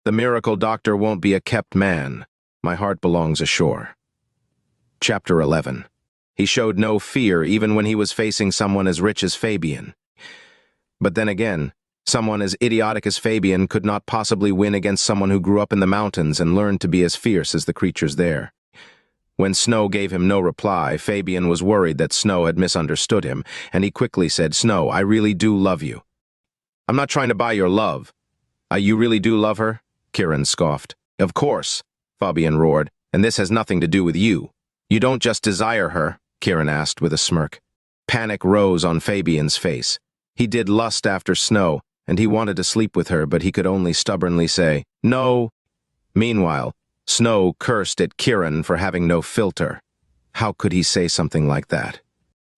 The miracle doctor won't be a kept man. My heart belongs ashore. Chapter 11. He showed no fear even when he was facing someone as rich as Fabian. But then again, someone as idiotic as Fabian could not possibly win against someone who grew up in the mountains and learned to be as fierce as the creatures there. When Snow gave him no reply, Fabian was worried that Snow had misunderstood him, and he quickly said, "Snow, I really do love you." "I'm not trying to buy your love." You really do love her?" Kiran scoffed. "Of course," Fabian roared, "and this has nothing to do with you." "You don't just desire her?" Kiran asked with a smirk. Panic rose on Fabian's face. He did lust after Snow, and he wanted to sleep with her, but he could only stubbornly say, "No." Meanwhile, Snow cursed at Kiran for having no filter. How could he say something like that?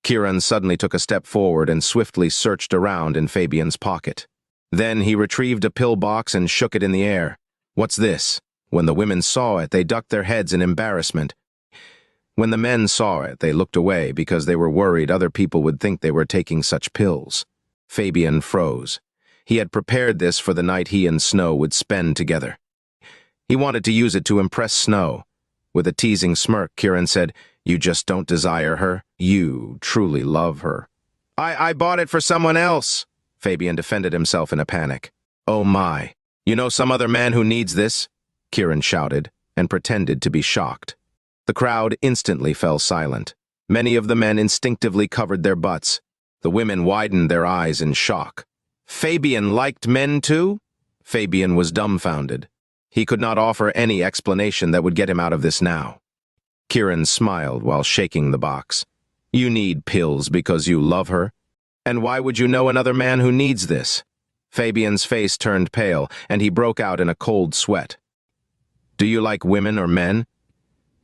Kiran suddenly took a step forward and swiftly searched around in Fabian's pocket. Then he retrieved a pillbox and shook it in the air. "What's this?" When the women saw it, they ducked their heads in embarrassment. When the men saw it, they looked away because they were worried other people would think they were taking such pills. Fabian froze. He had prepared this for the night he and Snow would spend together. He wanted to use it to impress Snow. With a teasing smirk, Kiran said, "You just don't desire her. You truly love her." I bought it for someone else." Fabian defended himself in a panic. "Oh my. You know some other man who needs this?" Kiran shouted, and pretended to be shocked. The crowd instantly fell silent. Many of the men instinctively covered their butts. The women widened their eyes in shock. Fabian liked men too? Fabian was dumbfounded. He could not offer any explanation that would get him out of this now. Kiran smiled while shaking the box. "You need pills because you love her? And why would you know another man who needs this?" Fabian's face turned pale, and he broke out in a cold sweat. "Do you like women or men?"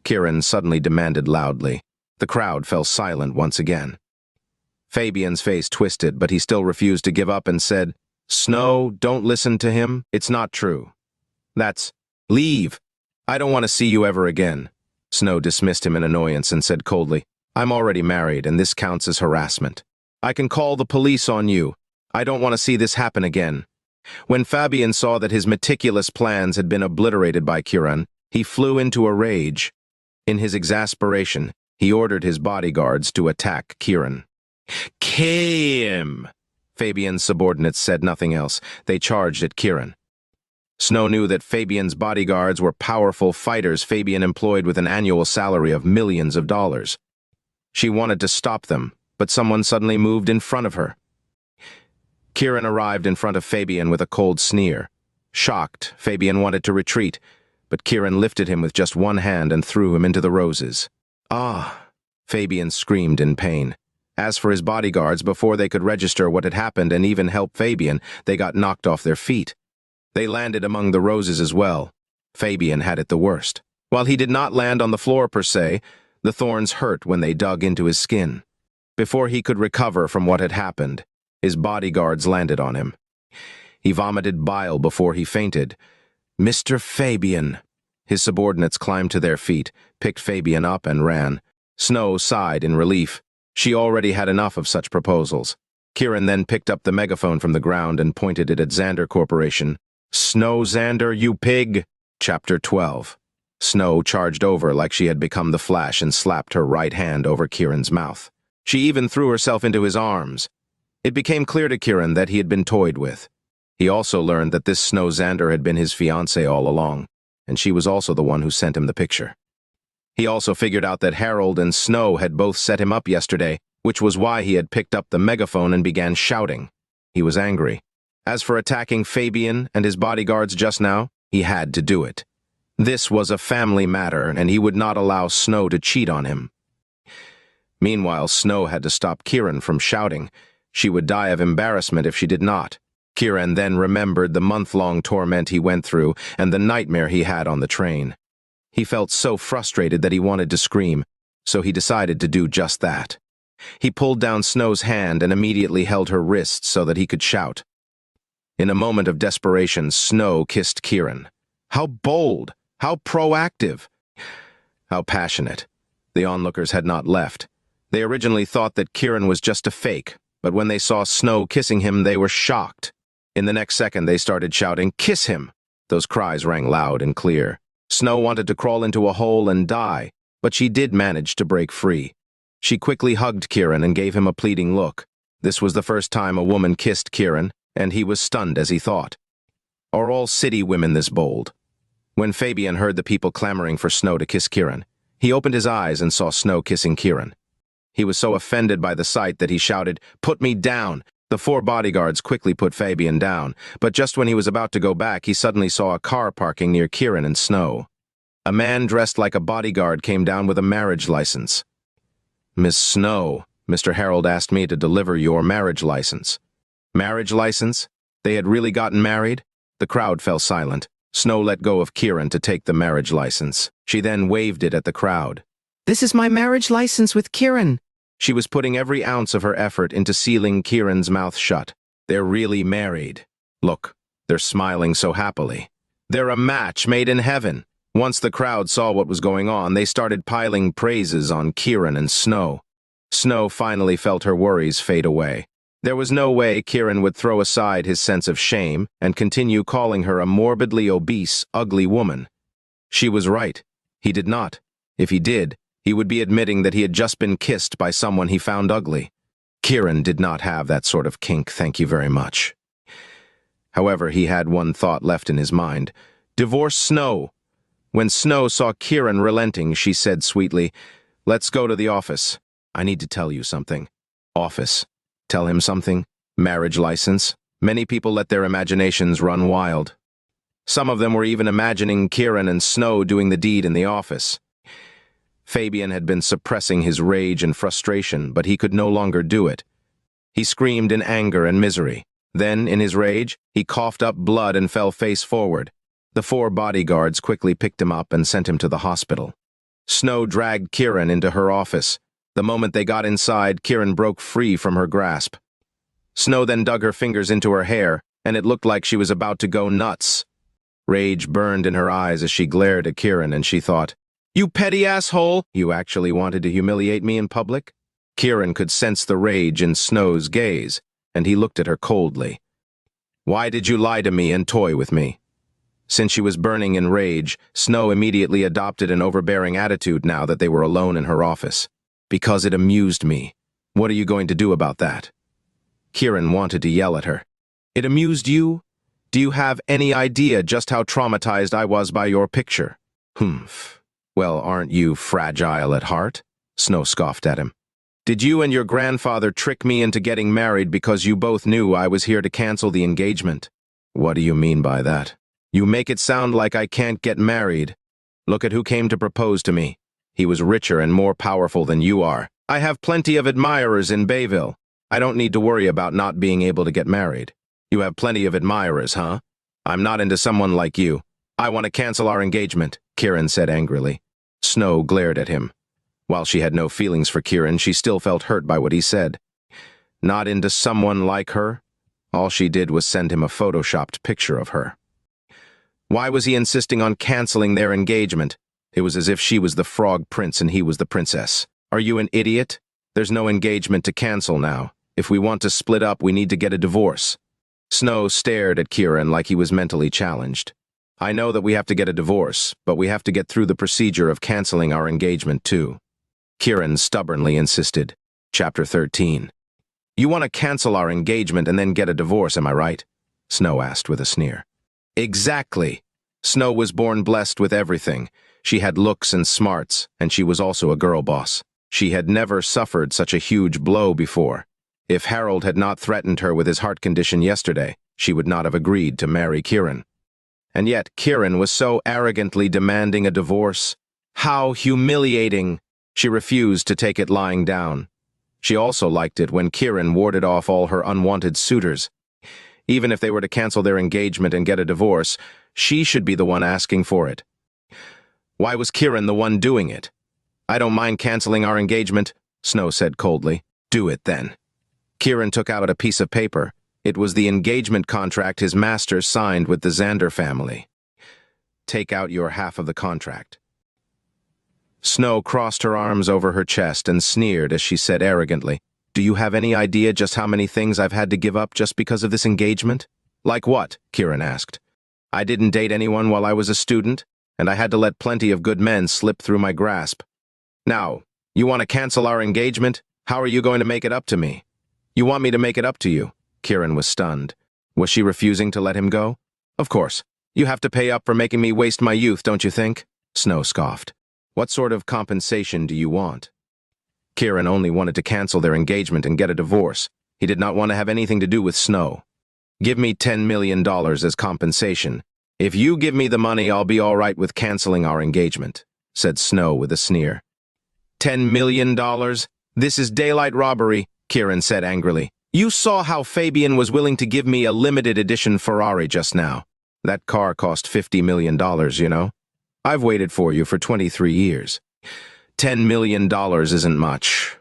Kiran suddenly demanded loudly. The crowd fell silent once again. Fabian's face twisted, but he still refused to give up and said, "Snow, don't listen to him. It's not true." Leave. I don't want to see you ever again." Snow dismissed him in annoyance and said coldly, "I'm already married, and this counts as harassment. I can call the police on you. I don't want to see this happen again." When Fabian saw that his meticulous plans had been obliterated by Kiran, he flew into a rage. In his exasperation, he ordered his bodyguards to attack Kiran. "Kill him!" Fabian's subordinates said nothing else. They charged at Kiran. Snow knew that Fabian's bodyguards were powerful fighters Fabian employed with an annual salary of millions of dollars. She wanted to stop them, but someone suddenly moved in front of her. Kiran arrived in front of Fabian with a cold sneer. Shocked, Fabian wanted to retreat, but Kiran lifted him with just one hand and threw him into the roses. "Ah!" Fabian screamed in pain. As for his bodyguards, before they could register what had happened and even help Fabian, they got knocked off their feet. They landed among the roses as well. Fabian had it the worst. While he did not land on the floor per se, the thorns hurt when they dug into his skin. Before he could recover from what had happened, his bodyguards landed on him. He vomited bile before he fainted. "Mr. Fabian!" His subordinates climbed to their feet, picked Fabian up, and ran. Snow sighed in relief. She already had enough of such proposals. Kiran then picked up the megaphone from the ground and pointed it at Xander Corporation. "Snow, Xander, you pig!" Chapter 12. Snow charged over like she had become the Flash and slapped her right hand over Kiran's mouth. She even threw herself into his arms. It became clear to Kiran that he had been toyed with. He also learned that this Snow Xander had been his fiancée all along, and she was also the one who sent him the picture. He also figured out that Harold and Snow had both set him up yesterday, which was why he had picked up the megaphone and began shouting. He was angry. As for attacking Fabian and his bodyguards just now, he had to do it. This was a family matter, and he would not allow Snow to cheat on him. Meanwhile, Snow had to stop Kiran from shouting. She would die of embarrassment if she did not. Kiran then remembered the month-long torment he went through and the nightmare he had on the train. He felt so frustrated that he wanted to scream, so he decided to do just that. He pulled down Snow's hand and immediately held her wrist so that he could shout. In a moment of desperation, Snow kissed Kiran. How bold! How proactive! How passionate! The onlookers had not left. They originally thought that Kiran was just a fake, but when they saw Snow kissing him, they were shocked. In the next second, they started shouting, "Kiss him!" Those cries rang loud and clear. Snow wanted to crawl into a hole and die, but she did manage to break free. She quickly hugged Kiran and gave him a pleading look. This was the first time a woman kissed Kiran, and he was stunned as he thought. Are all city women this bold? When Fabian heard the people clamoring for Snow to kiss Kiran, he opened his eyes and saw Snow kissing Kiran. He was so offended by the sight that he shouted, "Put me down!" The 4 bodyguards quickly put Fabian down, but just when he was about to go back, he suddenly saw a car parking near Kiran and Snow. A man dressed like a bodyguard came down with a marriage license. "Miss Snow, Mr. Harold asked me to deliver your marriage license." Marriage license? They had really gotten married? The crowd fell silent. Snow let go of Kiran to take the marriage license. She then waved it at the crowd. "This is my marriage license with Kiran." She was putting every ounce of her effort into sealing Kiran's mouth shut. They're really married. Look, they're smiling so happily. They're a match made in heaven. Once the crowd saw what was going on, they started piling praises on Kiran and Snow. Snow finally felt her worries fade away. There was no way Kiran would throw aside his sense of shame and continue calling her a morbidly obese, ugly woman. She was right. He did not. If he did, he would be admitting that he had just been kissed by someone he found ugly. Kiran did not have that sort of kink, thank you very much. However, he had one thought left in his mind. Divorce Snow. When Snow saw Kiran relenting, she said sweetly, "Let's go to the office. I need to tell you something." Office. Tell him something? Marriage license? Many people let their imaginations run wild. Some of them were even imagining Kiran and Snow doing the deed in the office. Fabian had been suppressing his rage and frustration, but he could no longer do it. He screamed in anger and misery. Then, in his rage, he coughed up blood and fell face forward. The 4 bodyguards quickly picked him up and sent him to the hospital. Snow dragged Kiran into her office. The moment they got inside, Kiran broke free from her grasp. Snow then dug her fingers into her hair, and it looked like she was about to go nuts. Rage burned in her eyes as she glared at Kiran, and she thought, "You petty asshole! You actually wanted to humiliate me in public?" Kiran could sense the rage in Snow's gaze, and he looked at her coldly. "Why did you lie to me and toy with me?" Since she was burning in rage, Snow immediately adopted an overbearing attitude now that they were alone in her office. "Because it amused me. What are you going to do about that?" Kiran wanted to yell at her. "It amused you? Do you have any idea just how traumatized I was by your picture?" "Humph. Well, aren't you fragile at heart?" Snow scoffed at him. "Did you and your grandfather trick me into getting married because you both knew I was here to cancel the engagement?" "What do you mean by that?" "You make it sound like I can't get married. Look at who came to propose to me. He was richer and more powerful than you are. I have plenty of admirers in Bayville. I don't need to worry about not being able to get married. You have plenty of admirers, huh? I'm not into someone like you. I want to cancel our engagement," Kiran said angrily. Snow glared at him. While she had no feelings for Kiran, she still felt hurt by what he said. Not into someone like her? All she did was send him a photoshopped picture of her. Why was he insisting on canceling their engagement? It was as if she was the frog prince and he was the princess. Are you an idiot? There's no engagement to cancel now. If we want to split up, we need to get a divorce. Snow stared at Kiran like he was mentally challenged. I know that we have to get a divorce, but we have to get through the procedure of canceling our engagement too. Kiran stubbornly insisted. Chapter 13. You want to cancel our engagement and then get a divorce, am I right? Snow asked with a sneer. Exactly. Snow was born blessed with everything. She had looks and smarts, and she was also a girl boss. She had never suffered such a huge blow before. If Harold had not threatened her with his heart condition yesterday, she would not have agreed to marry Kiran. And yet Kiran was so arrogantly demanding a divorce. How humiliating! She refused to take it lying down. She also liked it when Kiran warded off all her unwanted suitors. Even if they were to cancel their engagement and get a divorce, she should be the one asking for it. Why was Kiran the one doing it? I don't mind canceling our engagement, Snow said coldly. Do it then. Kiran took out a piece of paper. It was the engagement contract his master signed with the Xander family. Take out your half of the contract. Snow crossed her arms over her chest and sneered as she said arrogantly, Do you have any idea just how many things I've had to give up just because of this engagement? Like what? Kiran asked. I didn't date anyone while I was a student, and I had to let plenty of good men slip through my grasp. Now, you want to cancel our engagement? How are you going to make it up to me? You want me to make it up to you? Kiran was stunned. Was she refusing to let him go? Of course. You have to pay up for making me waste my youth, don't you think? Snow scoffed. What sort of compensation do you want? Kiran only wanted to cancel their engagement and get a divorce. He did not want to have anything to do with Snow. Give me $10 million as compensation. If you give me the money, I'll be all right with canceling our engagement, said Snow with a sneer. $10 million? This is daylight robbery, Kiran said angrily. You saw how Fabian was willing to give me a limited edition Ferrari just now. That car cost $50 million, you know? I've waited for you for 23 years. $10 million isn't much.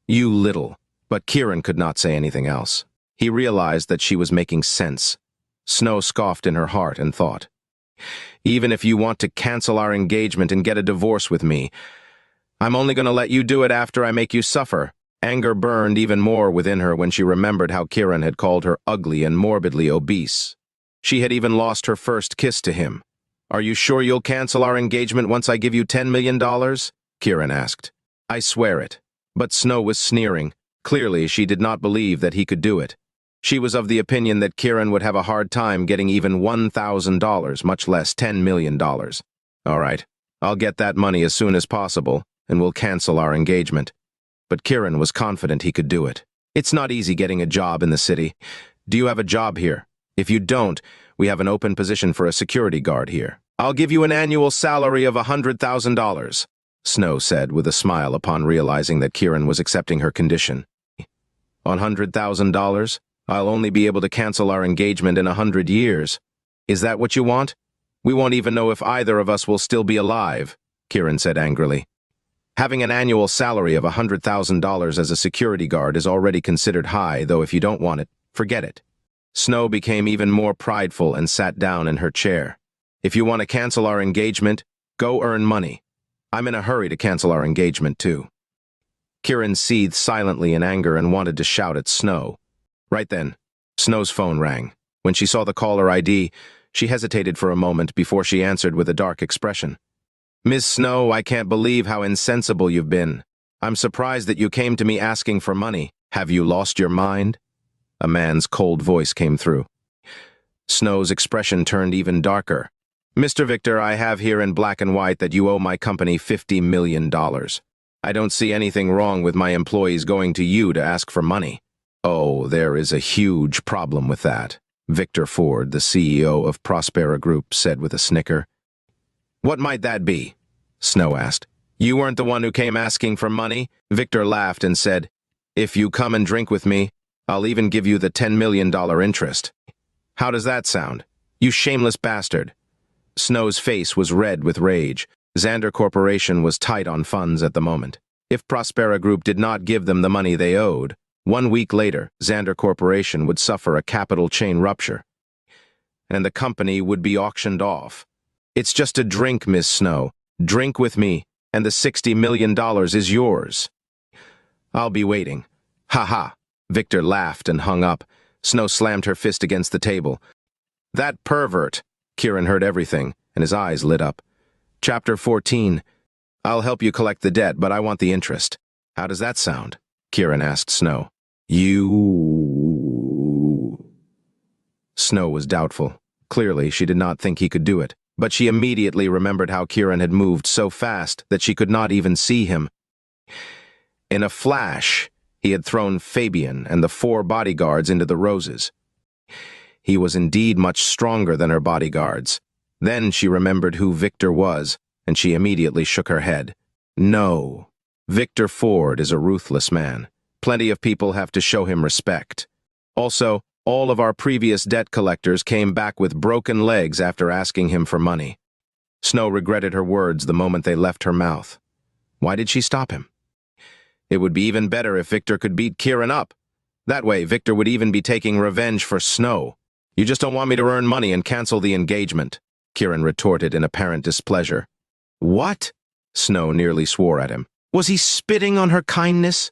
You little. But Kiran could not say anything else. He realized that she was making sense. Snow scoffed in her heart and thought, even if you want to cancel our engagement and get a divorce with me, I'm only going to let you do it after I make you suffer. Anger burned even more within her when she remembered how Kiran had called her ugly and morbidly obese. She had even lost her first kiss to him. Are you sure you'll cancel our engagement once I give you $10 million? Kiran asked. I swear it. But Snow was sneering. Clearly, she did not believe that he could do it. She was of the opinion that Kiran would have a hard time getting even $1,000, much less $10 million. All right, I'll get that money as soon as possible, and we'll cancel our engagement. But Kiran was confident he could do it. It's not easy getting a job in the city. Do you have a job here? If you don't, we have an open position for a security guard here. I'll give you an annual salary of $100,000, Snow said with a smile upon realizing that Kiran was accepting her condition. $100,000? I'll only be able to cancel our engagement in 100 years. Is that what you want? We won't even know if either of us will still be alive, Kiran said angrily. Having an annual salary of $100,000 as a security guard is already considered high, though if you don't want it, forget it. Snow became even more prideful and sat down in her chair. If you want to cancel our engagement, go earn money. I'm in a hurry to cancel our engagement, too. Kiran seethed silently in anger and wanted to shout at Snow. Right then, Snow's phone rang. When she saw the caller ID, she hesitated for a moment before she answered with a dark expression. Miss Snow, I can't believe how insensible you've been. I'm surprised that you came to me asking for money. Have you lost your mind? A man's cold voice came through. Snow's expression turned even darker. Mr. Victor, I have here in black and white that you owe my company $50 million. I don't see anything wrong with my employees going to you to ask for money. Oh, there is a huge problem with that, Victor Ford, the CEO of Prospera Group, said with a snicker. What might that be? Snow asked. You weren't the one who came asking for money? Victor laughed and said, if you come and drink with me, I'll even give you the $10 million interest. How does that sound? You shameless bastard. Snow's face was red with rage. Xander Corporation was tight on funds at the moment. If Prospera Group did not give them the money they owed, 1 week later, Xander Corporation would suffer a capital chain rupture, and the company would be auctioned off. It's just a drink, Miss Snow. Drink with me, and the $60 million is yours. I'll be waiting. Ha ha. Victor laughed and hung up. Snow slammed her fist against the table. That pervert. Kiran heard everything, and his eyes lit up. Chapter 14. I'll help you collect the debt, but I want the interest. How does that sound? Kiran asked Snow. You... Snow was doubtful. Clearly, she did not think he could do it, but she immediately remembered how Kiran had moved so fast that she could not even see him. In a flash, he had thrown Fabian and the 4 bodyguards into the roses. He was indeed much stronger than her bodyguards. Then she remembered who Victor was, and she immediately shook her head. No, Victor Ford is a ruthless man. Plenty of people have to show him respect. Also, all of our previous debt collectors came back with broken legs after asking him for money. Snow regretted her words the moment they left her mouth. Why did she stop him? It would be even better if Victor could beat Kiran up. That way, Victor would even be taking revenge for Snow. You just don't want me to earn money and cancel the engagement, Kiran retorted in apparent displeasure. What? Snow nearly swore at him. Was he spitting on her kindness?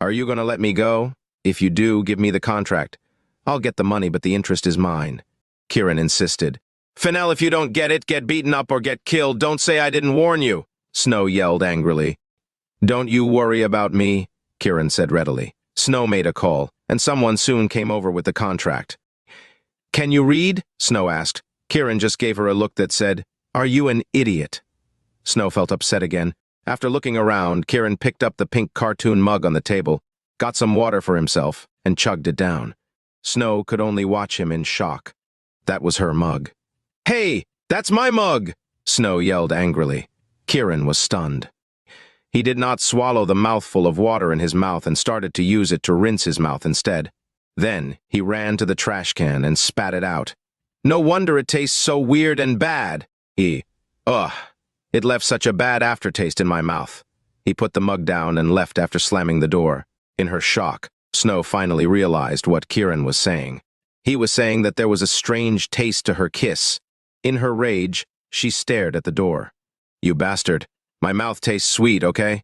Are you going to let me go? If you do, give me the contract. I'll get the money, but the interest is mine, Kiran insisted. Fennell, if you don't get it, get beaten up or get killed. Don't say I didn't warn you, Snow yelled angrily. Don't you worry about me, Kiran said readily. Snow made a call, and someone soon came over with the contract. Can you read? Snow asked. Kiran just gave her a look that said, Are you an idiot? Snow felt upset again. After looking around, Kiran picked up the pink cartoon mug on the table, got some water for himself, and chugged it down. Snow could only watch him in shock. That was her mug. Hey, that's my mug! Snow yelled angrily. Kiran was stunned. He did not swallow the mouthful of water in his mouth and started to use it to rinse his mouth instead. Then he ran to the trash can and spat it out. No wonder it tastes so weird and bad. It left such a bad aftertaste in my mouth. He put the mug down and left after slamming the door. In her shock, Snow finally realized what Kiran was saying. He was saying that there was a strange taste to her kiss. In her rage, she stared at the door. You bastard. My mouth tastes sweet, okay?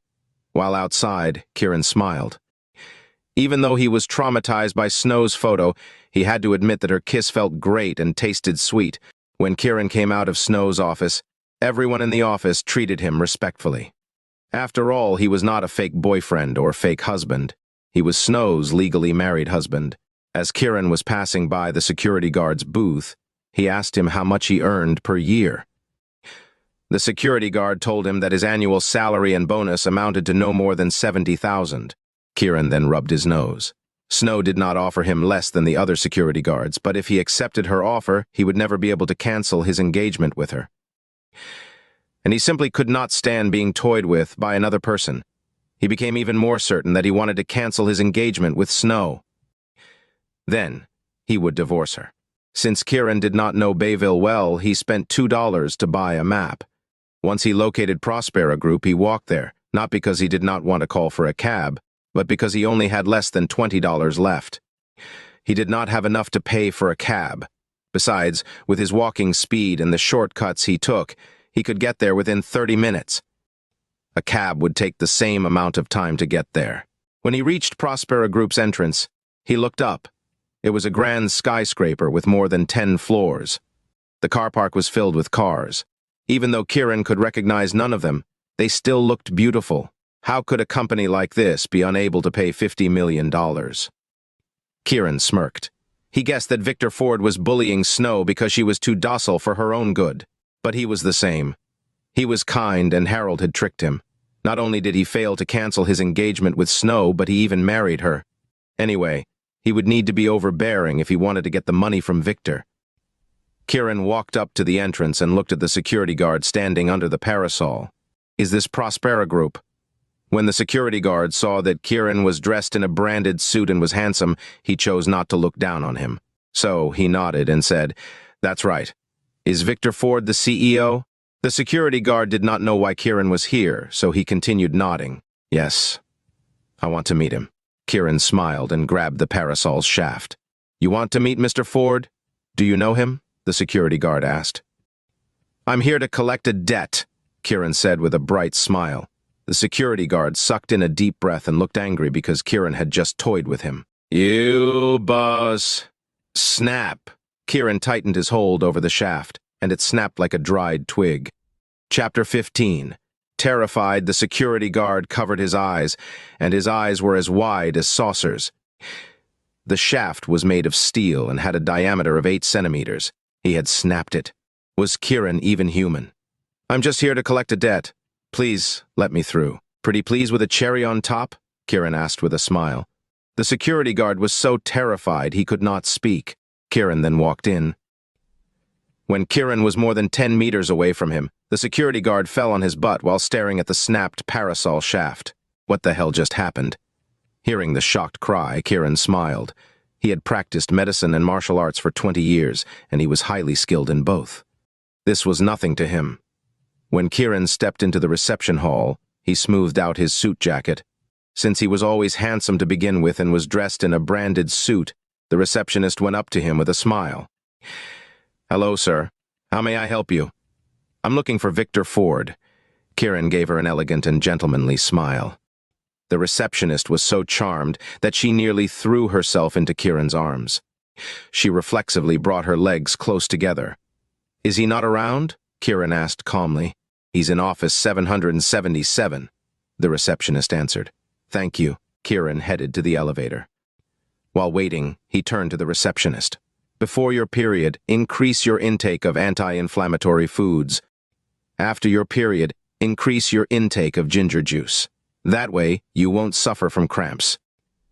While outside, Kiran smiled. Even though he was traumatized by Snow's photo, he had to admit that her kiss felt great and tasted sweet. When Kiran came out of Snow's office, everyone in the office treated him respectfully. After all, he was not a fake boyfriend or fake husband. He was Snow's legally married husband. As Kiran was passing by the security guard's booth, he asked him how much he earned per year. The security guard told him that his annual salary and bonus amounted to no more than $70,000. Kiran then rubbed his nose. Snow did not offer him less than the other security guards, but if he accepted her offer, he would never be able to cancel his engagement with her. And he simply could not stand being toyed with by another person. He became even more certain that he wanted to cancel his engagement with Snow. Then, he would divorce her. Since Kiran did not know Bayville well, he spent $2 to buy a map. Once he located Prospera Group, he walked there, not because he did not want to call for a cab, but because he only had less than $20 left. He did not have enough to pay for a cab. Besides, with his walking speed and the shortcuts he took, he could get there within 30 minutes. A cab would take the same amount of time to get there. When he reached Prospera Group's entrance, he looked up. It was a grand skyscraper with more than 10 floors. The car park was filled with cars. Even though Kiran could recognize none of them, they still looked beautiful. How could a company like this be unable to pay $50 million? Kiran smirked. He guessed that Victor Ford was bullying Snow because she was too docile for her own good. But he was the same. He was kind, and Harold had tricked him. Not only did he fail to cancel his engagement with Snow, but he even married her. Anyway, he would need to be overbearing if he wanted to get the money from Victor. Kiran walked up to the entrance and looked at the security guard standing under the parasol. Is this Prospera Group? When the security guard saw that Kiran was dressed in a branded suit and was handsome, he chose not to look down on him. So he nodded and said, That's right. Is Victor Ford the CEO? The security guard did not know why Kiran was here, so he continued nodding. Yes, I want to meet him. Kiran smiled and grabbed the parasol's shaft. You want to meet Mr. Ford? Do you know him? The security guard asked. I'm here to collect a debt, Kiran said with a bright smile. The security guard sucked in a deep breath and looked angry because Kiran had just toyed with him. You boss. Snap. Kiran tightened his hold over the shaft, and it snapped like a dried twig. Chapter 15. Terrified, the security guard covered his eyes, and his eyes were as wide as saucers. The shaft was made of steel and had a diameter of 8 centimeters. He had snapped it. Was Kiran even human? I'm just here to collect a debt. Please, let me through. Pretty please with a cherry on top? Kiran asked with a smile. The security guard was so terrified he could not speak. Kiran then walked in. When Kiran was more than 10 meters away from him, the security guard fell on his butt while staring at the snapped parasol shaft. What the hell just happened? Hearing the shocked cry, Kiran smiled. He had practiced medicine and martial arts for 20 years, and he was highly skilled in both. This was nothing to him. When Kiran stepped into the reception hall, he smoothed out his suit jacket. Since he was always handsome to begin with and was dressed in a branded suit, the receptionist went up to him with a smile. Hello, sir. How may I help you? I'm looking for Victor Ford. Kiran gave her an elegant and gentlemanly smile. The receptionist was so charmed that she nearly threw herself into Kiran's arms. She reflexively brought her legs close together. Is he not around? Kiran asked calmly. He's in office 777. The receptionist answered. Thank you. Kiran headed to the elevator. While waiting, he turned to the receptionist. Before your period, increase your intake of anti-inflammatory foods. After your period, increase your intake of ginger juice. That way, you won't suffer from cramps.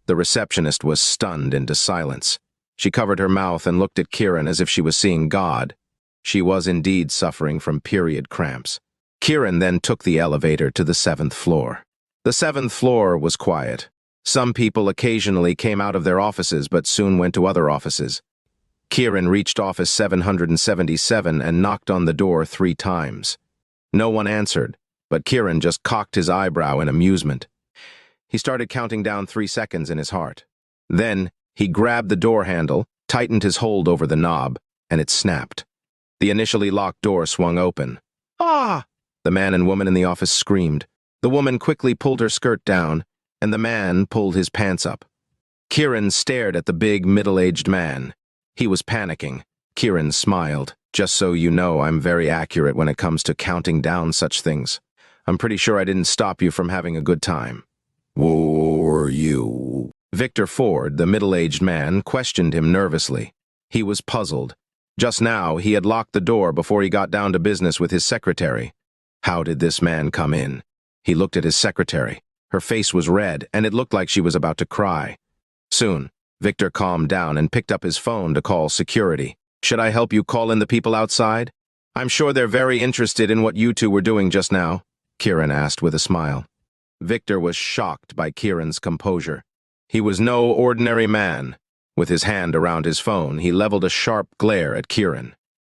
The receptionist was stunned into silence. She covered her mouth and looked at Kiran as if she was seeing God. She was indeed suffering from period cramps. Kiran then took the elevator to the 7th floor. The 7th floor was quiet. Some people occasionally came out of their offices but soon went to other offices. Kiran reached office 777 and knocked on the door 3 times. No one answered, but Kiran just cocked his eyebrow in amusement. He started counting down 3 seconds in his heart. Then, he grabbed the door handle, tightened his hold over the knob, and it snapped. The initially locked door swung open. Ah! The man and woman in the office screamed. The woman quickly pulled her skirt down, and the man pulled his pants up. Kiran stared at the big, middle-aged man. He was panicking. Kiran smiled. Just so you know, I'm very accurate when it comes to counting down such things. I'm pretty sure I didn't stop you from having a good time. Who are you? Victor Ford, the middle-aged man, questioned him nervously. He was puzzled. Just now, he had locked the door before he got down to business with his secretary. How did this man come in? He looked at his secretary. Her face was red, and it looked like she was about to cry. Soon, Victor calmed down and picked up his phone to call security. Should I help you call in the people outside? I'm sure they're very interested in what you two were doing just now, Kiran asked with a smile. Victor was shocked by Kiran's composure. He was no ordinary man. With his hand around his phone, he leveled a sharp glare at Kiran.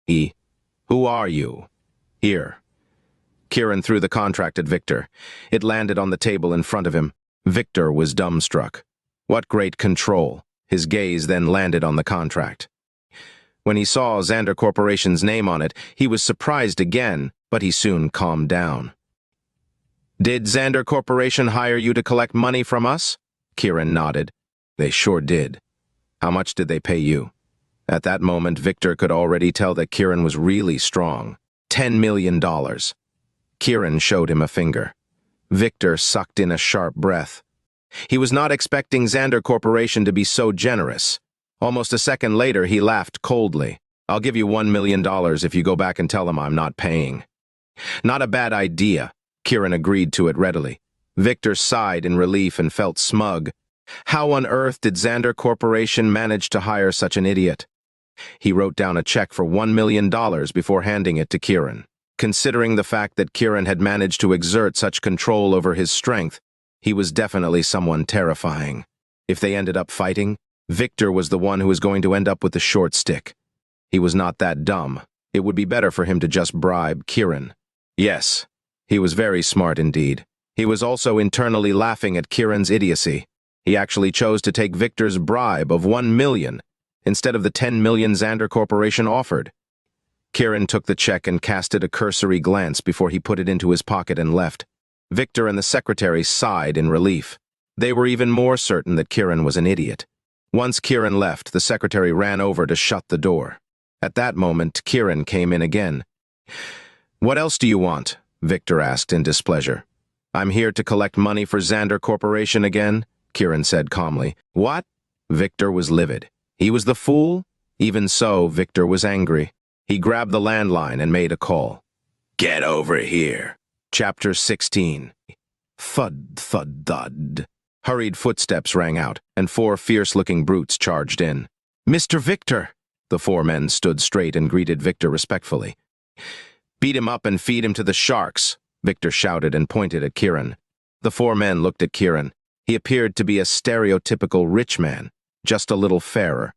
Who are you? Here. Kiran threw the contract at Victor. It landed on the table in front of him. Victor was dumbstruck. What great control. His gaze then landed on the contract. When he saw Xander Corporation's name on it, he was surprised again, but he soon calmed down. Did Xander Corporation hire you to collect money from us? Kiran nodded. They sure did. How much did they pay you? At that moment, Victor could already tell that Kiran was really strong. $10 million. Kiran showed him a finger. Victor sucked in a sharp breath. He was not expecting Xander Corporation to be so generous. Almost a second later, he laughed coldly. I'll give you $1 million if you go back and tell them I'm not paying. Not a bad idea. Kiran agreed to it readily. Victor sighed in relief and felt smug. How on earth did Xander Corporation manage to hire such an idiot? He wrote down a check for $1 million before handing it to Kiran. Considering the fact that Kiran had managed to exert such control over his strength, he was definitely someone terrifying. If they ended up fighting, Victor was the one who was going to end up with the short stick. He was not that dumb. It would be better for him to just bribe Kiran. Yes, he was very smart indeed. He was also internally laughing at Kiran's idiocy. He actually chose to take Victor's bribe of $1 million instead of the $10 million Xander Corporation offered. Kiran took the check and casted a cursory glance before he put it into his pocket and left. Victor and the secretary sighed in relief. They were even more certain that Kiran was an idiot. Once Kiran left, the secretary ran over to shut the door. At that moment, Kiran came in again. What else do you want? Victor asked in displeasure. I'm here to collect money for Xander Corporation again, Kiran said calmly. What? Victor was livid. He was the fool? Even so, Victor was angry. He grabbed the landline and made a call. Get over here. Chapter 16. Thud, thud, thud. Hurried footsteps rang out, and 4 fierce-looking brutes charged in. Mr. Victor! The 4 men stood straight and greeted Victor respectfully. Beat him up and feed him to the sharks, Victor shouted and pointed at Kiran. The 4 men looked at Kiran. He appeared to be a stereotypical rich man, just a little fairer.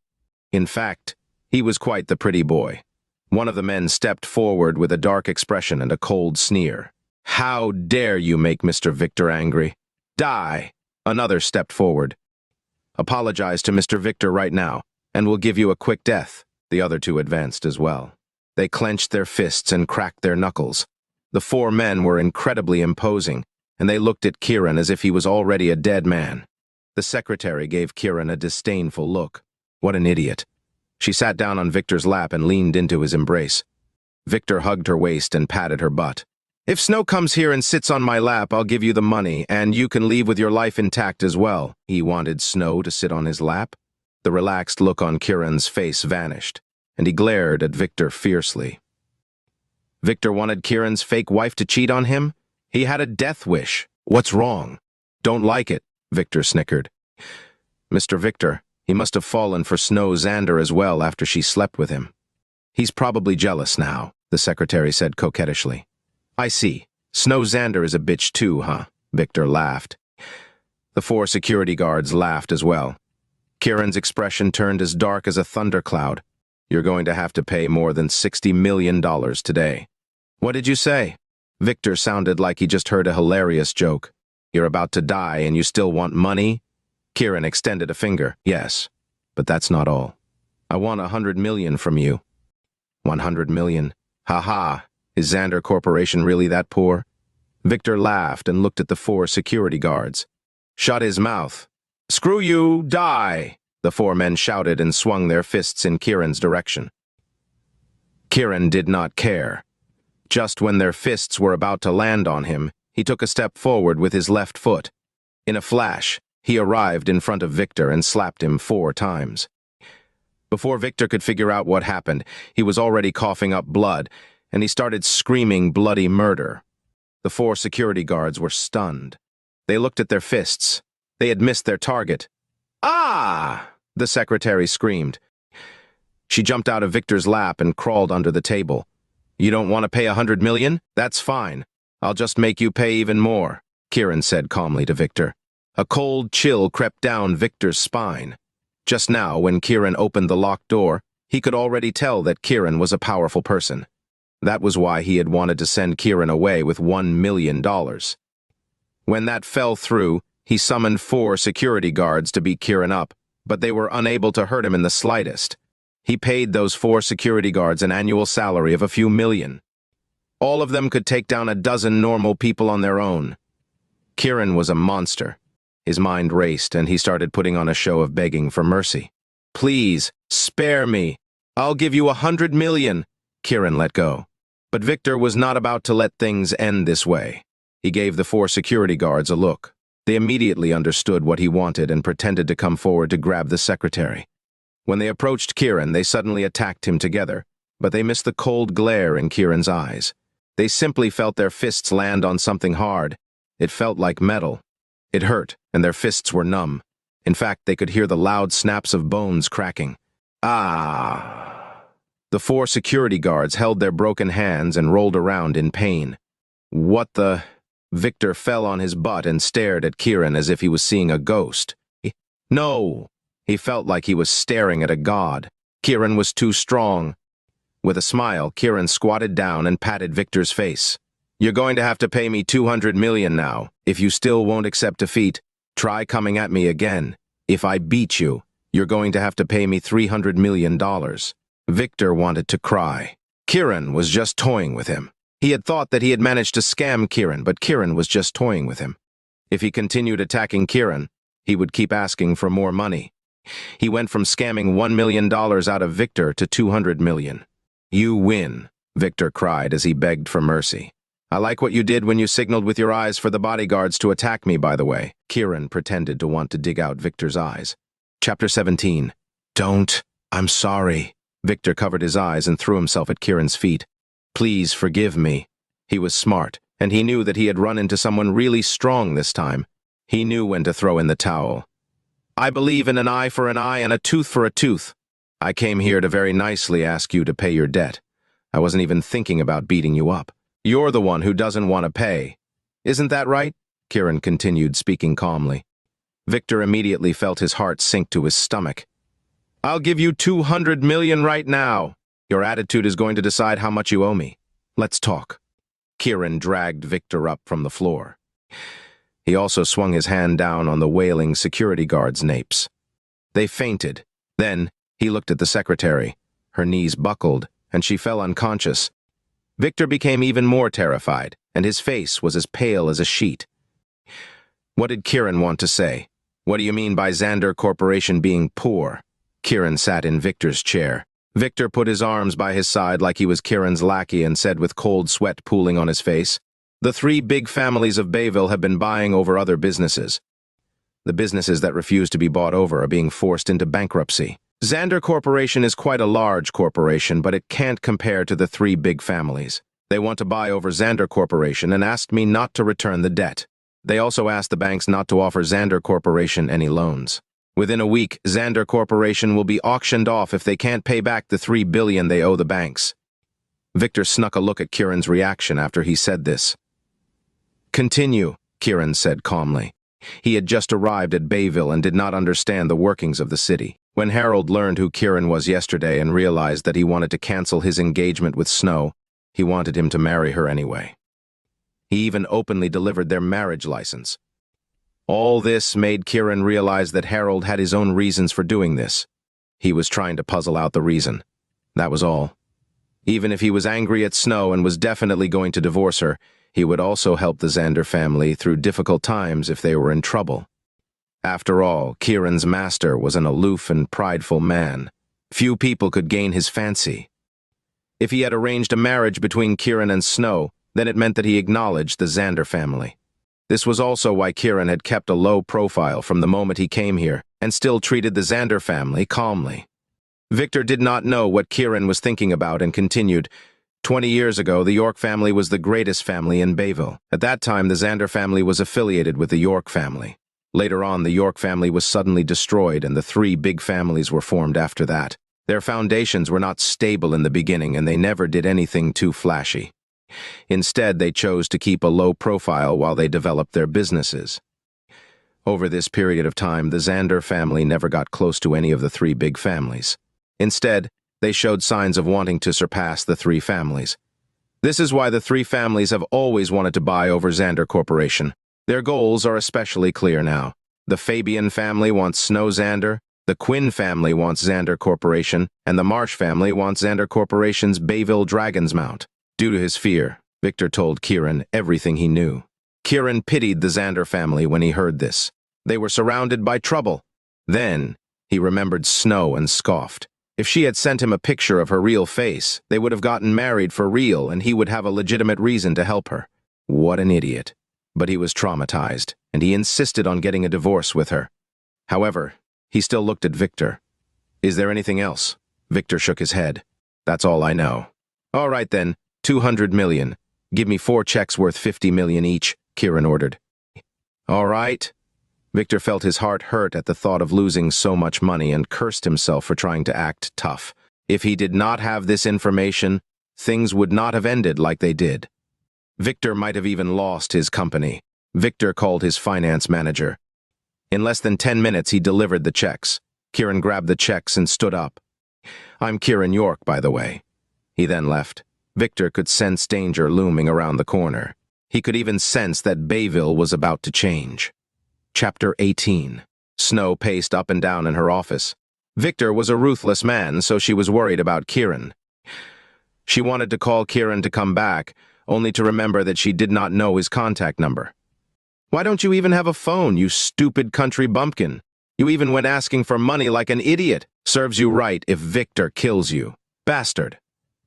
In fact, he was quite the pretty boy. One of the men stepped forward with a dark expression and a cold sneer. How dare you make Mr. Victor angry? Die! Another stepped forward. Apologize to Mr. Victor right now, and we'll give you a quick death. The other 2 advanced as well. They clenched their fists and cracked their knuckles. The 4 men were incredibly imposing, and they looked at Kiran as if he was already a dead man. The secretary gave Kiran a disdainful look. What an idiot. She sat down on Victor's lap and leaned into his embrace. Victor hugged her waist and patted her butt. If Snow comes here and sits on my lap, I'll give you the money, and you can leave with your life intact as well. He wanted Snow to sit on his lap. The relaxed look on Kiran's face vanished, and he glared at Victor fiercely. Victor wanted Kiran's fake wife to cheat on him? He had a death wish. What's wrong? Don't like it, Victor snickered. Mr. Victor, he must have fallen for Snow Xander as well after she slept with him. He's probably jealous now, the secretary said coquettishly. I see. Snow Xander is a bitch too, huh? Victor laughed. The 4 security guards laughed as well. Kiran's expression turned as dark as a thundercloud. You're going to have to pay more than $60 million today. What did you say? Victor sounded like he just heard a hilarious joke. You're about to die and you still want money? Kiran extended a finger. Yes, but that's not all. I want $100 million from you. 100 million? Ha-ha. Is Xander Corporation really that poor? Victor laughed and looked at the 4 security guards. Shut his mouth. Screw you, die! The 4 men shouted and swung their fists in Kiran's direction. Kiran did not care. Just when their fists were about to land on him, he took a step forward with his left foot. In a flash, he arrived in front of Victor and slapped him 4 times. Before Victor could figure out what happened, he was already coughing up blood, and he started screaming bloody murder. The 4 security guards were stunned. They looked at their fists. They had missed their target. Ah! The secretary screamed. She jumped out of Victor's lap and crawled under the table. You don't want to pay $100 million? That's fine. I'll just make you pay even more, Kiran said calmly to Victor. A cold chill crept down Victor's spine. Just now, when Kiran opened the locked door, he could already tell that Kiran was a powerful person. That was why he had wanted to send Kiran away with $1 million. When that fell through, he summoned 4 security guards to beat Kiran up, but they were unable to hurt him in the slightest. He paid those 4 security guards an annual salary of a few million. All of them could take down a dozen normal people on their own. Kiran was a monster. His mind raced, and he started putting on a show of begging for mercy. Please, spare me. I'll give you $100 million. Kiran let go. But Victor was not about to let things end this way. He gave the 4 security guards a look. They immediately understood what he wanted and pretended to come forward to grab the secretary. When they approached Kiran, they suddenly attacked him together, but they missed the cold glare in Kiran's eyes. They simply felt their fists land on something hard. It felt like metal. It hurt, and their fists were numb. In fact, they could hear the loud snaps of bones cracking. Ah! The 4 security guards held their broken hands and rolled around in pain. What the... Victor fell on his butt and stared at Kiran as if he was seeing a ghost. No! He felt like he was staring at a god. Kiran was too strong. With a smile, Kiran squatted down and patted Victor's face. You're going to have to pay me $200 million now. If you still won't accept defeat, try coming at me again. If I beat you, you're going to have to pay me $300 million. Victor wanted to cry. Kiran was just toying with him. He had thought that he had managed to scam Kiran, but Kiran was just toying with him. If he continued attacking Kiran, he would keep asking for more money. He went from scamming $1 million out of Victor to $200 million. You win, Victor cried as he begged for mercy. I like what you did when you signaled with your eyes for the bodyguards to attack me, by the way. Kiran pretended to want to dig out Victor's eyes. Chapter 17. Don't. I'm sorry. Victor covered his eyes and threw himself at Kiran's feet. Please forgive me. He was smart, and he knew that he had run into someone really strong this time. He knew when to throw in the towel. I believe in an eye for an eye and a tooth for a tooth. I came here to very nicely ask you to pay your debt. I wasn't even thinking about beating you up. You're the one who doesn't want to pay. Isn't that right? Kiran continued, speaking calmly. Victor immediately felt his heart sink to his stomach. I'll give you $200 million right now. Your attitude is going to decide how much you owe me. Let's talk. Kiran dragged Victor up from the floor. He also swung his hand down on the wailing security guards' napes. They fainted. Then he looked at the secretary. Her knees buckled, and she fell unconscious. Victor became even more terrified, and his face was as pale as a sheet. What did Kiran want to say? What do you mean by Xander Corporation being poor? Kiran sat in Victor's chair. Victor put his arms by his side like he was Kiran's lackey and said with cold sweat pooling on his face, "The three big families of Bayville have been buying over other businesses. The businesses that refuse to be bought over are being forced into bankruptcy. Xander Corporation is quite a large corporation, but it can't compare to the three big families. They want to buy over Xander Corporation and asked me not to return the debt. They also asked the banks not to offer Xander Corporation any loans. Within a week, Xander Corporation will be auctioned off if they can't pay back the $3 billion they owe the banks." Victor snuck a look at Kiran's reaction after he said this. "Continue," Kiran said calmly. He had just arrived at Bayville and did not understand the workings of the city. When Harold learned who Kiran was yesterday and realized that he wanted to cancel his engagement with Snow, he wanted him to marry her anyway. He even openly delivered their marriage license. All this made Kiran realize that Harold had his own reasons for doing this. He was trying to puzzle out the reason. That was all. Even if he was angry at Snow and was definitely going to divorce her, he would also help the Xander family through difficult times if they were in trouble. After all, Kiran's master was an aloof and prideful man. Few people could gain his fancy. If he had arranged a marriage between Kiran and Snow, then it meant that he acknowledged the Xander family. This was also why Kiran had kept a low profile from the moment he came here and still treated the Xander family calmly. Victor did not know what Kiran was thinking about and continued, 20 years ago, the York family was the greatest family in Bayville. At that time, the Xander family was affiliated with the York family. Later on, the York family was suddenly destroyed and the three big families were formed after that. Their foundations were not stable in the beginning and they never did anything too flashy. Instead, they chose to keep a low profile while they developed their businesses. Over this period of time, the Xander family never got close to any of the three big families. Instead, they showed signs of wanting to surpass the three families. This is why the three families have always wanted to buy over Xander Corporation. Their goals are especially clear now. The Fabian family wants Snow Xander, the Quinn family wants Xander Corporation, and the Marsh family wants Xander Corporation's Bayville Dragon's Mount. Due to his fear, Victor told Kiran everything he knew. Kiran pitied the Xander family when he heard this. They were surrounded by trouble. Then, he remembered Snow and scoffed. If she had sent him a picture of her real face, they would have gotten married for real and he would have a legitimate reason to help her. What an idiot. But he was traumatized, and he insisted on getting a divorce with her. However, he still looked at Victor. "Is there anything else?" Victor shook his head. "That's all I know." "All right then, 200 million. Give me 4 checks worth 50 million each," Kiran ordered. "All right." Victor felt his heart hurt at the thought of losing so much money and cursed himself for trying to act tough. If he did not have this information, things would not have ended like they did. Victor might have even lost his company. Victor called his finance manager. In less than 10 minutes, he delivered the checks. Kiran grabbed the checks and stood up. "I'm Kiran York, by the way." He then left. Victor could sense danger looming around the corner. He could even sense that Bayville was about to change. Chapter 18. Snow paced up and down in her office. Victor was a ruthless man, so she was worried about Kiran. She wanted to call Kiran to come back, only to remember that she did not know his contact number. "Why don't you even have a phone, you stupid country bumpkin? You even went asking for money like an idiot. Serves you right if Victor kills you. Bastard."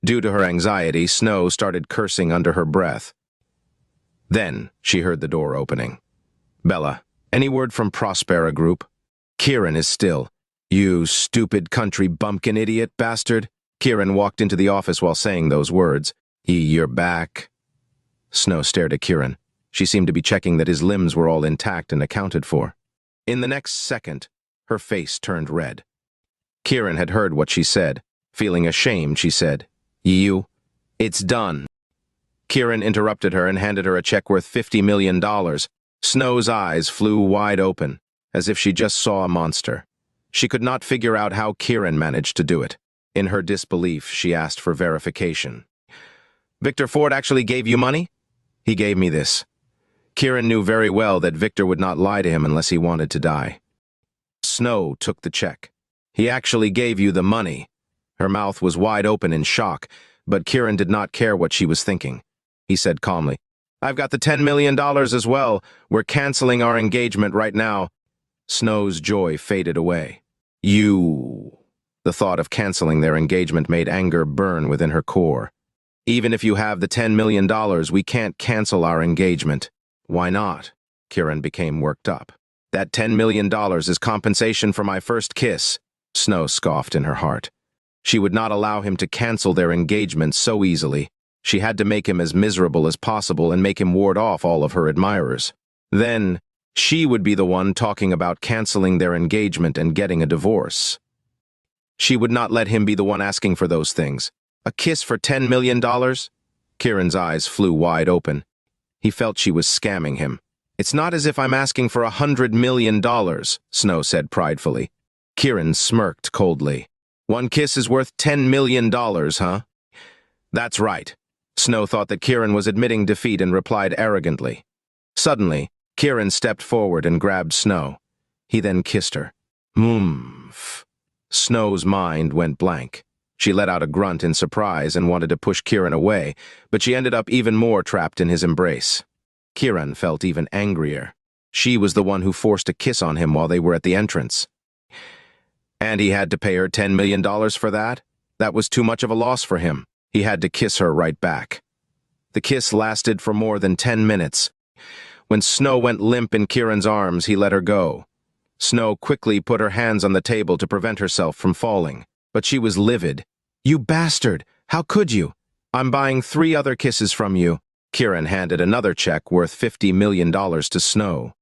Due to her anxiety, Snow started cursing under her breath. Then she heard the door opening. "Bella, any word from Prospera Group?" "Kiran is still." "You stupid country bumpkin idiot bastard." Kiran walked into the office while saying those words. "You're back." Snow stared at Kiran. She seemed to be checking that his limbs were all intact and accounted for. In the next second, her face turned red. Kiran had heard what she said. Feeling ashamed, she said, It's done." Kiran interrupted her and handed her a check worth $50 million. Snow's eyes flew wide open, as if she just saw a monster. She could not figure out how Kiran managed to do it. In her disbelief, she asked for verification. "Victor Ford actually gave you money?" "He gave me this." Kiran knew very well that Victor would not lie to him unless he wanted to die. Snow took the check. "He actually gave you the money." Her mouth was wide open in shock, but Kiran did not care what she was thinking. He said calmly, "I've got the $10 million as well. We're canceling our engagement right now." Snow's joy faded away. "You..." The thought of canceling their engagement made anger burn within her core. Even if you have the $10 million, we can't cancel our engagement. Why not? Kiran became worked up. That $10 million is compensation for my first kiss, Snow scoffed in her heart. She would not allow him to cancel their engagement so easily. She had to make him as miserable as possible and make him ward off all of her admirers. Then, she would be the one talking about canceling their engagement and getting a divorce. She would not let him be the one asking for those things. A kiss for $10 million? Kiran's eyes flew wide open. He felt she was scamming him. It's not as if I'm asking for $100 million, Snow said pridefully. Kiran smirked coldly. One kiss is worth $10 million, huh? That's right. Snow thought that Kiran was admitting defeat and replied arrogantly. Suddenly, Kiran stepped forward and grabbed Snow. He then kissed her. Mmm. Snow's mind went blank. She let out a grunt in surprise and wanted to push Kiran away, but she ended up even more trapped in his embrace. Kiran felt even angrier. She was the one who forced a kiss on him while they were at the entrance. And he had to pay her $10 million for that? That was too much of a loss for him. He had to kiss her right back. The kiss lasted for more than 10 minutes. When Snow went limp in Kiran's arms, he let her go. Snow quickly put her hands on the table to prevent herself from falling, but she was livid. You bastard! How could you? I'm buying 3 other kisses from you. Kiran handed another check worth $50 million to Snow.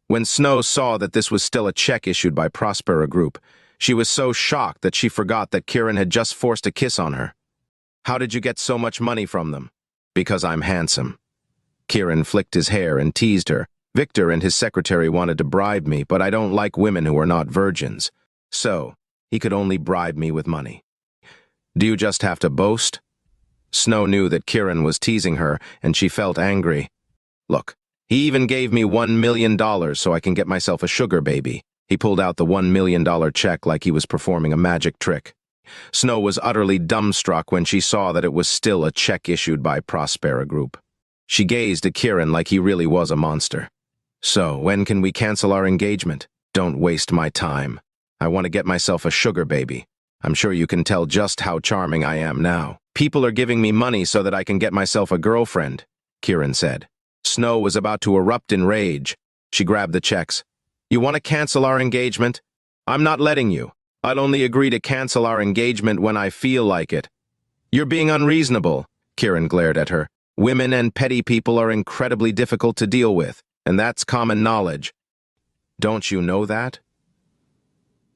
When Snow saw that this was still a check issued by Prospera Group, she was so shocked that she forgot that Kiran had just forced a kiss on her. How did you get so much money from them? Because I'm handsome. Kiran flicked his hair and teased her. Victor and his secretary wanted to bribe me, but I don't like women who are not virgins. So, he could only bribe me with money. Do you just have to boast? Snow knew that Kiran was teasing her, and she felt angry. Look, he even gave me $1 million so I can get myself a sugar baby. He pulled out the $1 million check like he was performing a magic trick. Snow was utterly dumbstruck when she saw that it was still a check issued by Prospera Group. She gazed at Kiran like he really was a monster. So, when can we cancel our engagement? Don't waste my time. I want to get myself a sugar baby. I'm sure you can tell just how charming I am now. People are giving me money so that I can get myself a girlfriend, Kiran said. Snow was about to erupt in rage. She grabbed the checks. You want to cancel our engagement? I'm not letting you. I'll only agree to cancel our engagement when I feel like it. You're being unreasonable, Kiran glared at her. Women and petty people are incredibly difficult to deal with, and that's common knowledge. Don't you know that?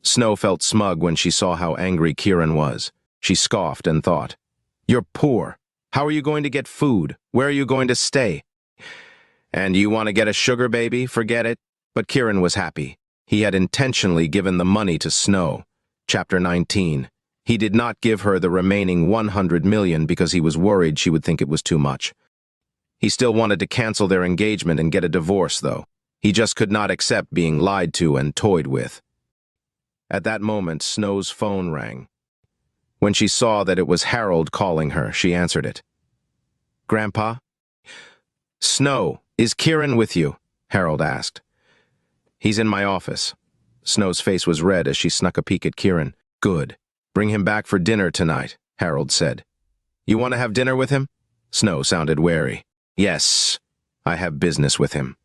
Snow felt smug when she saw how angry Kiran was. She scoffed and thought, You're poor. How are you going to get food? Where are you going to stay? And you want to get a sugar baby? Forget it. But Kiran was happy. He had intentionally given the money to Snow. Chapter 19. He did not give her the remaining $100 million because he was worried she would think it was too much. He still wanted to cancel their engagement and get a divorce, though. He just could not accept being lied to and toyed with. At that moment, Snow's phone rang. When she saw that it was Harold calling her, she answered it. Grandpa? Snow, is Kiran with you? Harold asked. He's in my office. Snow's face was red as she snuck a peek at Kiran. Good. Bring him back for dinner tonight, Harold said. You want to have dinner with him? Snow sounded wary. Yes, I have business with him.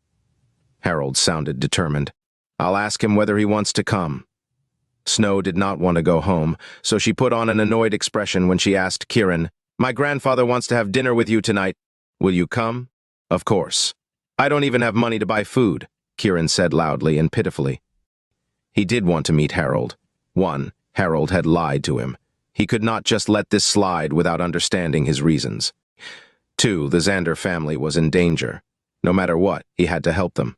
Harold sounded determined. I'll ask him whether he wants to come. Snow did not want to go home, so she put on an annoyed expression when she asked Kiran, My grandfather wants to have dinner with you tonight. Will you come? Of course. I don't even have money to buy food, Kiran said loudly and pitifully. He did want to meet Harold. 1. Harold had lied to him. He could not just let this slide without understanding his reasons. 2. The Xander family was in danger. No matter what, he had to help them.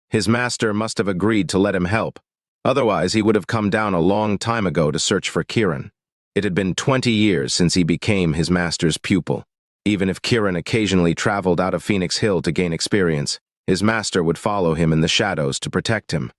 His master must have agreed to let him help. Otherwise, he would have come down a long time ago to search for Kiran. It had been 20 years since he became his master's pupil. Even if Kiran occasionally traveled out of Phoenix Hill to gain experience, his master would follow him in the shadows to protect him.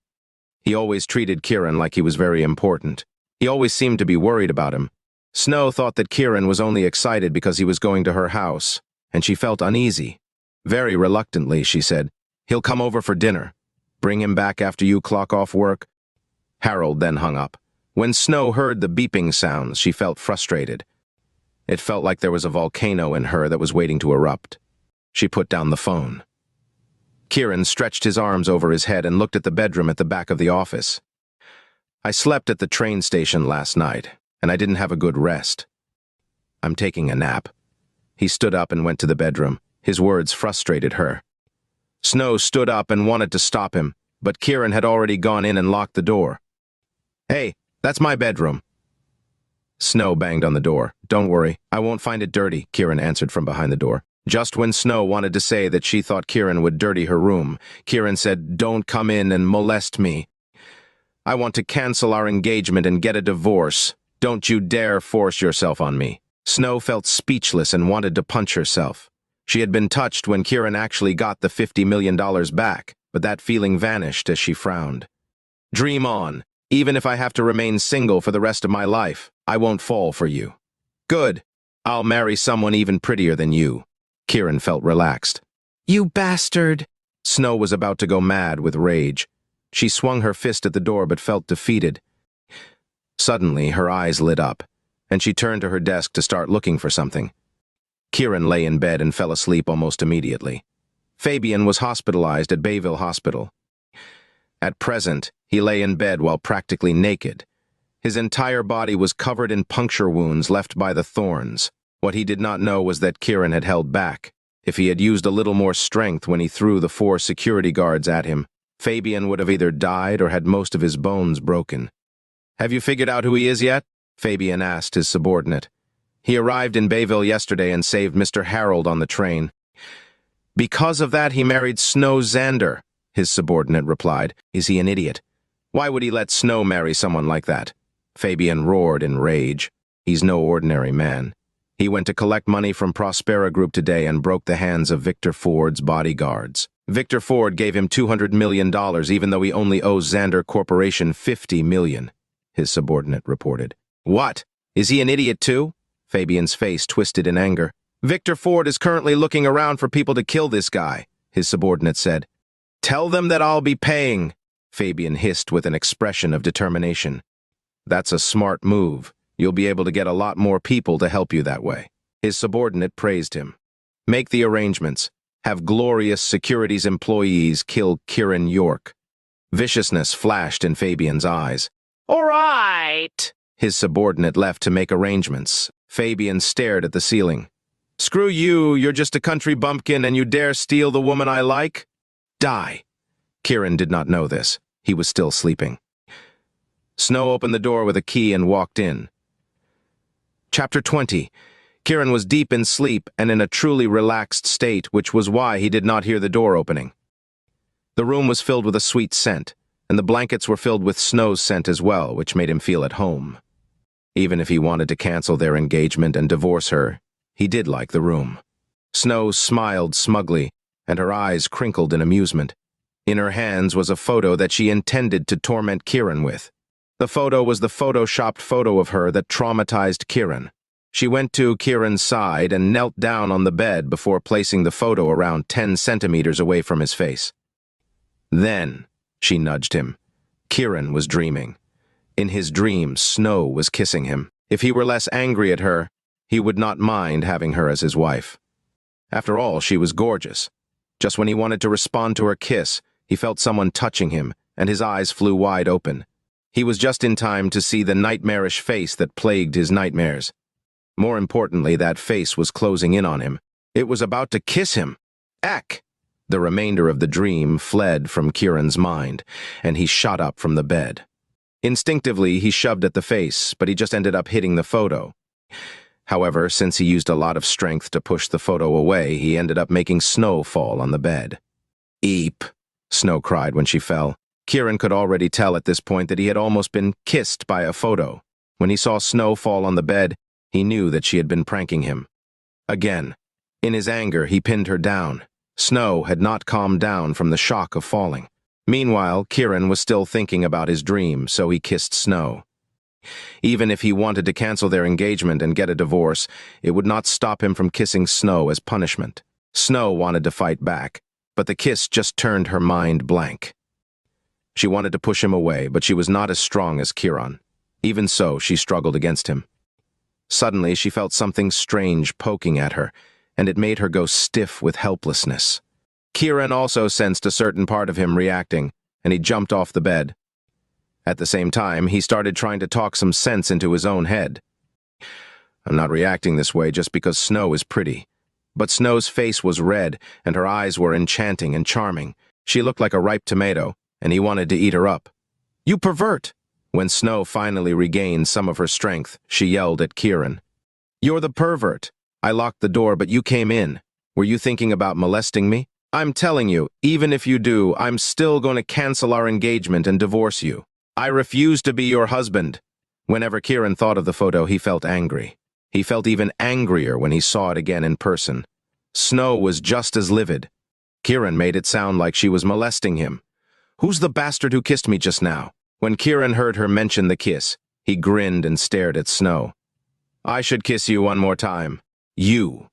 He always treated Kiran like he was very important. He always seemed to be worried about him. Snow thought that Kiran was only excited because he was going to her house, and she felt uneasy. Very reluctantly, she said, He'll come over for dinner. Bring him back after you clock off work. Harold then hung up. When Snow heard the beeping sounds, she felt frustrated. It felt like there was a volcano in her that was waiting to erupt. She put down the phone. Kiran stretched his arms over his head and looked at the bedroom at the back of the office. I slept at the train station last night, and I didn't have a good rest. I'm taking a nap. He stood up and went to the bedroom. His words frustrated her. Snow stood up and wanted to stop him, but Kiran had already gone in and locked the door. "Hey, that's my bedroom." Snow banged on the door. "Don't worry, I won't find it dirty," Kiran answered from behind the door. Just when Snow wanted to say that she thought Kiran would dirty her room, Kiran said, "Don't come in and molest me. I want to cancel our engagement and get a divorce. Don't you dare force yourself on me." Snow felt speechless and wanted to punch herself. She had been touched when Kiran actually got the $50 million back, but that feeling vanished as she frowned. "Dream on. Even if I have to remain single for the rest of my life, I won't fall for you." "Good. I'll marry someone even prettier than you." Kiran felt relaxed. "You bastard!" Snow was about to go mad with rage. She swung her fist at the door but felt defeated. Suddenly, her eyes lit up, and she turned to her desk to start looking for something. Kiran lay in bed and fell asleep almost immediately. Fabian was hospitalized at Bayville Hospital. At present, he lay in bed while practically naked. His entire body was covered in puncture wounds left by the thorns. What he did not know was that Kiran had held back. If he had used a little more strength when he threw the 4 security guards at him, Fabian would have either died or had most of his bones broken. "Have you figured out who he is yet?" Fabian asked his subordinate. "He arrived in Bayville yesterday and saved Mr. Harold on the train." "Because of that, he married Snow Xander," his subordinate replied. "Is he an idiot? Why would he let Snow marry someone like that?" Fabian roared in rage. He's no ordinary man. He went to collect money from Prospera Group today and broke the hands of Victor Ford's bodyguards. Victor Ford gave him $200 million even though he only owes Xander Corporation $50 million, his subordinate reported. "What? Is he an idiot too?" Fabian's face twisted in anger. "Victor Ford is currently looking around for people to kill this guy," his subordinate said. "Tell them that I'll be paying," Fabian hissed with an expression of determination. "That's a smart move. You'll be able to get a lot more people to help you that way." His subordinate praised him. "Make the arrangements. Have glorious securities employees kill Kiran York." Viciousness flashed in Fabian's eyes. "All right." His subordinate left to make arrangements. Fabian stared at the ceiling. "Screw you, you're just a country bumpkin and you dare steal the woman I like? Die." Kiran did not know this. He was still sleeping. Snow opened the door with a key and walked in. Chapter 20. Kiran was deep in sleep and in a truly relaxed state, which was why he did not hear the door opening. The room was filled with a sweet scent, and the blankets were filled with Snow's scent as well, which made him feel at home. Even if he wanted to cancel their engagement and divorce her, he did like the room. Snow smiled smugly, and her eyes crinkled in amusement. In her hands was a photo that she intended to torment Kiran with. The photo was the photoshopped photo of her that traumatized Kiran. She went to Kiran's side and knelt down on the bed before placing the photo around 10 centimeters away from his face. Then, she nudged him. Kiran was dreaming. In his dreams, Snow was kissing him. If he were less angry at her, he would not mind having her as his wife. After all, she was gorgeous. Just when he wanted to respond to her kiss, he felt someone touching him, and his eyes flew wide open. He was just in time to see the nightmarish face that plagued his nightmares. More importantly, that face was closing in on him. It was about to kiss him. Eck! The remainder of the dream fled from Kiran's mind, and he shot up from the bed. Instinctively, he shoved at the face, but he just ended up hitting the photo. However, since he used a lot of strength to push the photo away, he ended up making Snow fall on the bed. "Eep," Snow cried when she fell. Kiran could already tell at this point that he had almost been kissed by a photo. When he saw Snow fall on the bed, he knew that she had been pranking him. Again, in his anger, he pinned her down. Snow had not calmed down from the shock of falling. Meanwhile, Kiran was still thinking about his dream, so he kissed Snow. Even if he wanted to cancel their engagement and get a divorce, it would not stop him from kissing Snow as punishment. Snow wanted to fight back, but the kiss just turned her mind blank. She wanted to push him away, but she was not as strong as Kiran. Even so, she struggled against him. Suddenly, she felt something strange poking at her, and it made her go stiff with helplessness. Kiran also sensed a certain part of him reacting, and he jumped off the bed. At the same time, he started trying to talk some sense into his own head. I'm not reacting this way just because Snow is pretty. But Snow's face was red, and her eyes were enchanting and charming. She looked like a ripe tomato, and he wanted to eat her up. You pervert! When Snow finally regained some of her strength, she yelled at Kiran. You're the pervert. I locked the door, but you came in. Were you thinking about molesting me? I'm telling you, even if you do, I'm still going to cancel our engagement and divorce you. I refuse to be your husband. Whenever Kiran thought of the photo, he felt angry. He felt even angrier when he saw it again in person. Snow was just as livid. Kiran made it sound like she was molesting him. Who's the bastard who kissed me just now? When Kiran heard her mention the kiss, he grinned and stared at Snow. I should kiss you one more time. You.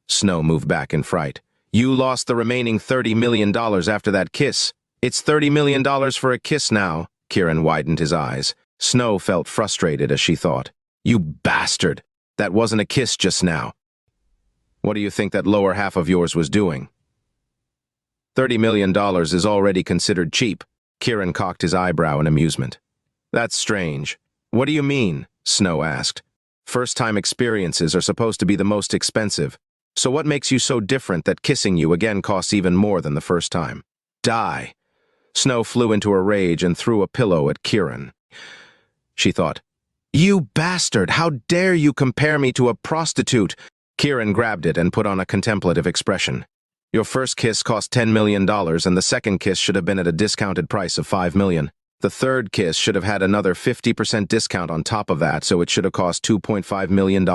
Snow moved back in fright. You lost the remaining $30 million after that kiss. It's $30 million for a kiss now. Kiran widened his eyes. Snow felt frustrated as she thought. You bastard! That wasn't a kiss just now. What do you think that lower half of yours was doing? $30 million is already considered cheap. Kiran cocked his eyebrow in amusement. That's strange. What do you mean? Snow asked. First-time experiences are supposed to be the most expensive. So what makes you so different that kissing you again costs even more than the first time? Die. Snow flew into a rage and threw a pillow at Kiran. She thought, You bastard! How dare you compare me to a prostitute? Kiran grabbed it and put on a contemplative expression. Your first kiss cost $10 million, and the second kiss should have been at a discounted price of $5 million. The third kiss should have had another 50% discount on top of that, so it should have cost $2.5 million.